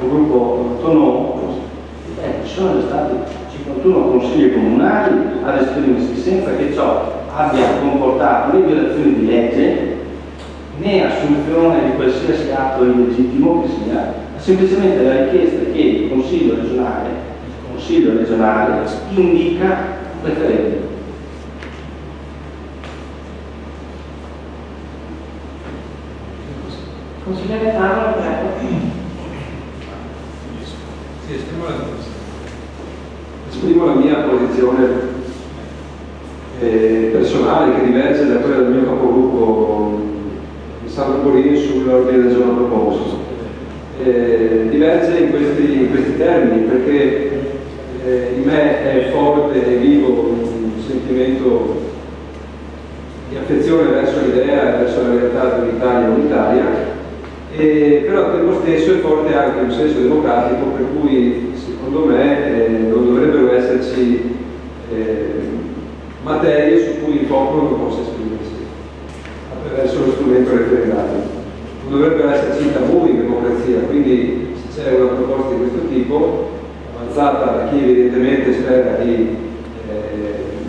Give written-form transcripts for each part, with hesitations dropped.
capogruppo Tonò, ci sono già stati 51 consigli comunali ad esprimersi senza che ciò abbia comportato né violazioni di legge né assunzione di qualsiasi atto illegittimo che sia, ma semplicemente la richiesta che il Consiglio regionale indica un referendum. Consigliere Tavolo, prego. Sì, esprimo la mia posizione personale che diverge da quella del mio capogruppo Sandro Borini sull'ordine del giorno proposto. Diverge in questi termini perché in me è forte e vivo un sentimento di affezione verso l'idea e verso la realtà dell'Italia unitaria, però al tempo stesso è forte anche un senso democratico per cui secondo me non dovrebbero esserci materie su cui il popolo non possa esprimersi attraverso lo strumento referendario. Non dovrebbero esserci tabù in democrazia, quindi se c'è una proposta di questo tipo avanzata da chi evidentemente spera di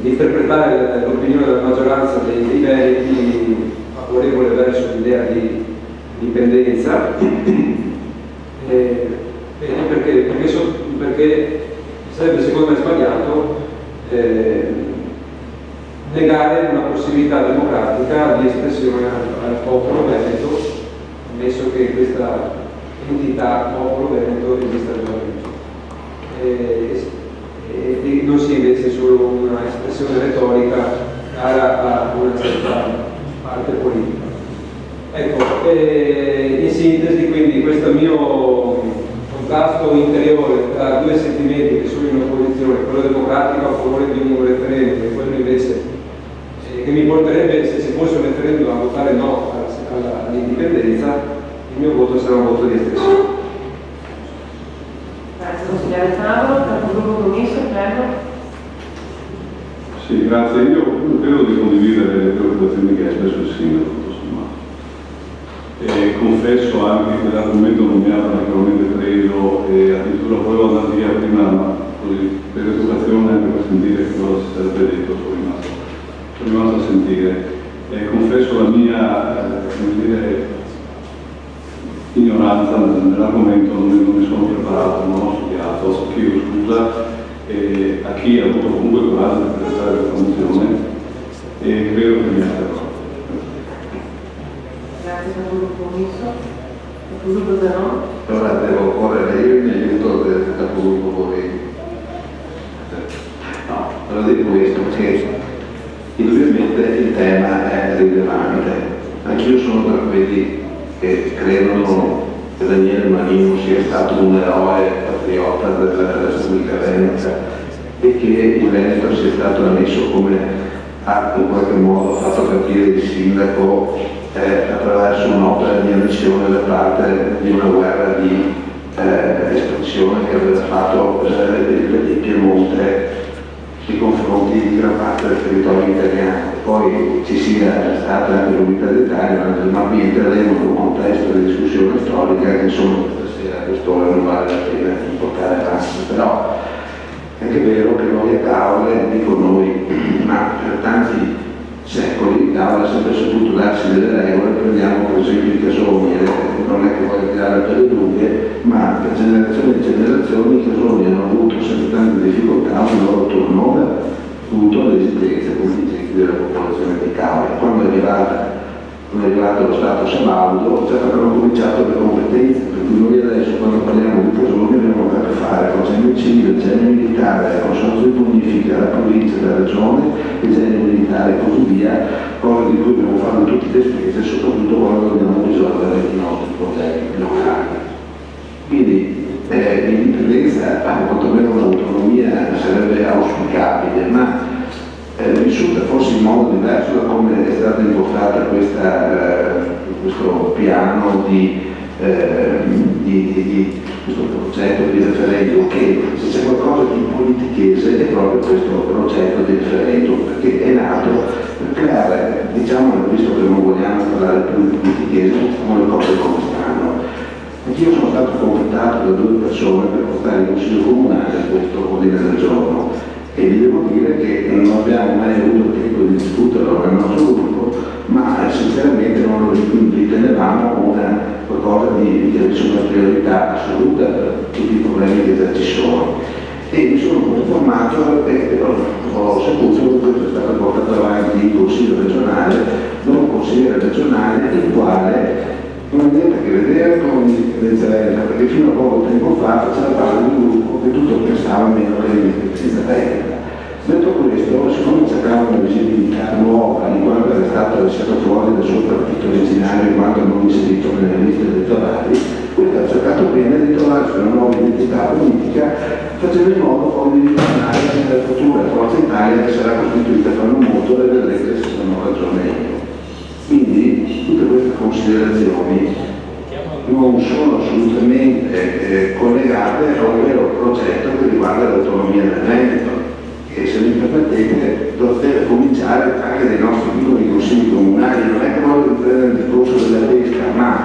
interpretare l'opinione della maggioranza dei veneti favorevole verso l'idea di dipendenza, perché sarebbe secondo me sbagliato negare una possibilità democratica di espressione al popolo veneto, ammesso che questa entità popolo veneto esista già e non sia invece solo una espressione retorica cara a una certa parte politica. Ecco, in sintesi quindi questo mio contrasto interiore tra due sentimenti che sono in opposizione, quello democratico a favore di un referendum e quello invece che mi porterebbe, se ci fosse un referendum, a votare no all'indipendenza, il mio voto sarà un voto di estensione. Grazie consigliere Tavolo, capogruppo Commisso, prego. Sì, grazie. Io credo di condividere le preoccupazioni che ha espresso il sindaco, tutto sommato. E confesso anche che l'argomento non mi ha particolarmente preso e addirittura volevo andare via prima, ma così per educazione, anche per sentire che cosa si sarebbe detto, sono rimasto a sentire. Confesso la mia ignoranza nell'argomento, non mi sono preparato, non ho studiato, chiedo scusa a chi ha avuto comunque il coraggio di presentare questa mozione e credo che mi asterrò. Grazie capogruppo Commisso. Capogruppo Zanò. Allora devo correre io in aiuto del capogruppo Borini. No, ve lo dico questo perché indubbiamente il tema è rilevante. Anch'io sono tra quelli che credono che Daniele Marino sia stato un eroe patriota della Repubblica Veneta e che il Veneto sia stato ammesso come ha in qualche modo fatto capire il sindaco attraverso un'opera di ammissione da parte di una guerra di espansione che aveva fatto il Piemonte nei confronti di gran parte del territorio italiano. Poi ci sia stata anche l'unità d'Italia, ma qui entreremo in un contesto di discussione storica che insomma stasera a quest'ora non vale la pena di portare avanti. Però è anche vero che noi a tavola, dico noi, ma per tanti secoli l'Aula ha sempre saputo darsi delle regole. Prendiamo per esempio il Casoni, non è che voglio tirare per le lunghe, ma per generazioni e generazioni i Casoni hanno avuto sempre tante difficoltà nel loro turnover dovuto alle esigenze contingenti della popolazione di Cavour. Quando è arrivato lo Stato Sabaudo, già avevano cominciato le competenze, per cui noi adesso quando parliamo di Casoni abbiamo a che fare con genio civile, genio militare, consorzio di bonifica, la provincia, la regione, il genio militare e così via, cose di cui dobbiamo fare tutte le spese, soprattutto quando dobbiamo risolvere i nostri problemi locali. Quindi l'indipendenza, quantomeno l'autonomia, sarebbe auspicabile, ma vissuta forse in modo diverso da come è stata impostata questo piano di questo progetto di referendum, che se c'è qualcosa di politichese è proprio questo progetto di referendum, perché è nato per creare, diciamo, visto che non vogliamo parlare più di politichese, facciamo le cose come stanno. Io sono stato contattato da 2 persone per portare in consiglio comunale questo ordine del giorno e vi devo dire che non abbiamo mai avuto tempo di discuterlo nel nostro gruppo, ma sinceramente non lo ritenevamo qualcosa di una priorità assoluta per tutti i problemi che già ci sono. E mi sono informato e ho saputo che questo è stato portato avanti in consiglio regionale, da un consigliere regionale il quale non ha niente a che vedere con l'indipendenza lenta, perché fino a poco tempo fa faceva parte di un gruppo che tutto pensava meno che l'indipendenza lenta. Detto questo, siccome cercava una visibilità nuova, in quanto era stato lasciato fuori dal suo partito originario, in quanto non inserito nelle liste elettorali, questo ha cercato bene di trovarsi una nuova identità politica, facendo in modo poi di ritornare nella futura Forza Italia che sarà costituita fra non molto e vedrete se non ho ragione io. Quindi tutte queste considerazioni non sono assolutamente collegate a un vero progetto che riguarda l'autonomia del Veneto, che se mi permettete deve cominciare anche dai nostri piccoli consigli comunali. Non è che voglio riprendere il discorso della pesca, ma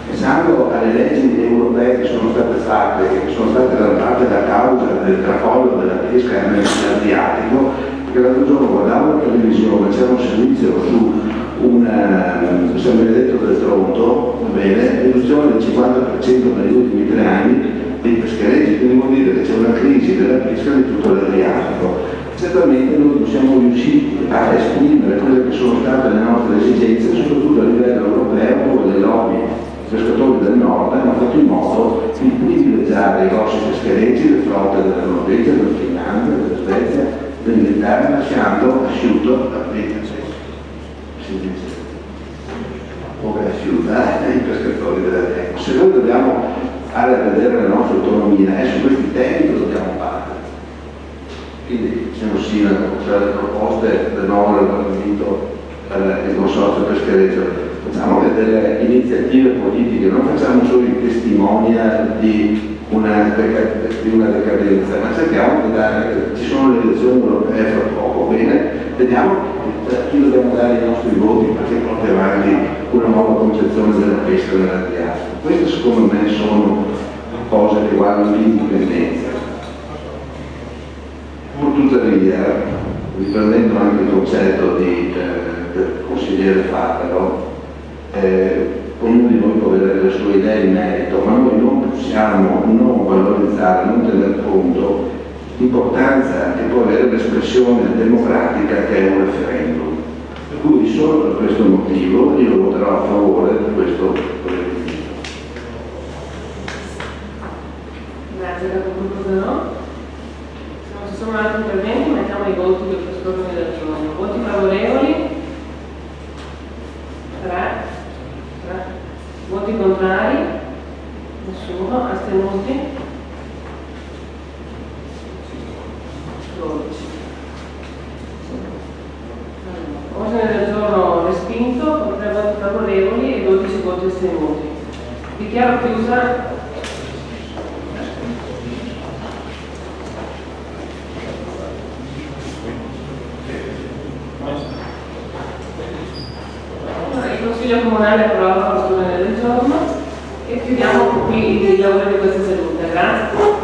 pensando alle leggi europee che sono state fatte e che sono state adottate da causa del tracollo della pesca nell'Adriatico, perché l'altro giorno guardavo la televisione, c'era un servizio su San Benedetto del Tronto, va bene, riduzione del 50% negli ultimi 3 anni dei pescherecci, quindi vuol dire che c'è una crisi della pesca di tutto l'Adriatico. Certamente noi non siamo riusciti a esprimere quelle che sono state le nostre esigenze, soprattutto a livello europeo, dove le lobby pescatori del nord hanno fatto in modo di privilegiare i grossi pescherecci, le flotte della Norvegia, della Finlandia, della Svezia, dell'Inghilterra, lasciando asciutto la pesca. Si dice come asciutta i pescatori della terra. Se noi dobbiamo fare a vedere la nostra autonomia, è su questi temi che dobbiamo fare. Quindi, signor Sindaco, cioè le proposte del nuovo regolamento per il consorzio peschereccio, facciamo delle iniziative politiche, non facciamo solo i testimonial di una decadenza, ma cerchiamo di dare, ci sono le elezioni europee fra poco, bene, vediamo a chi dobbiamo dare i nostri voti perché porti avanti una nuova concezione della pesca nell'Adriatico. Queste secondo me sono cose che riguardano l'indipendenza. Pur tuttavia, riprendendo anche il concetto del consigliere Fatero, ognuno di noi può avere le sue idee in merito, ma noi non possiamo non valorizzare, non tener conto l'importanza che può avere l'espressione democratica che è un referendum. Per cui solo per questo motivo io voterò a favore di questo provvedimento. Grazie, capogruppo Zanò. Se non ci sono altri interventi, mettiamo i voti per questo ordine del giorno. Voti favorevoli? 3. Voti contrari? Nessuno. Astenuti? 12. Ordine del giorno respinto con 3 voti favorevoli e 12 voti astenuti. Dichiaro chiusa. Il Consiglio Comunale approva questo ordine del giorno e chiudiamo qui i lavori di questa seduta. Grazie.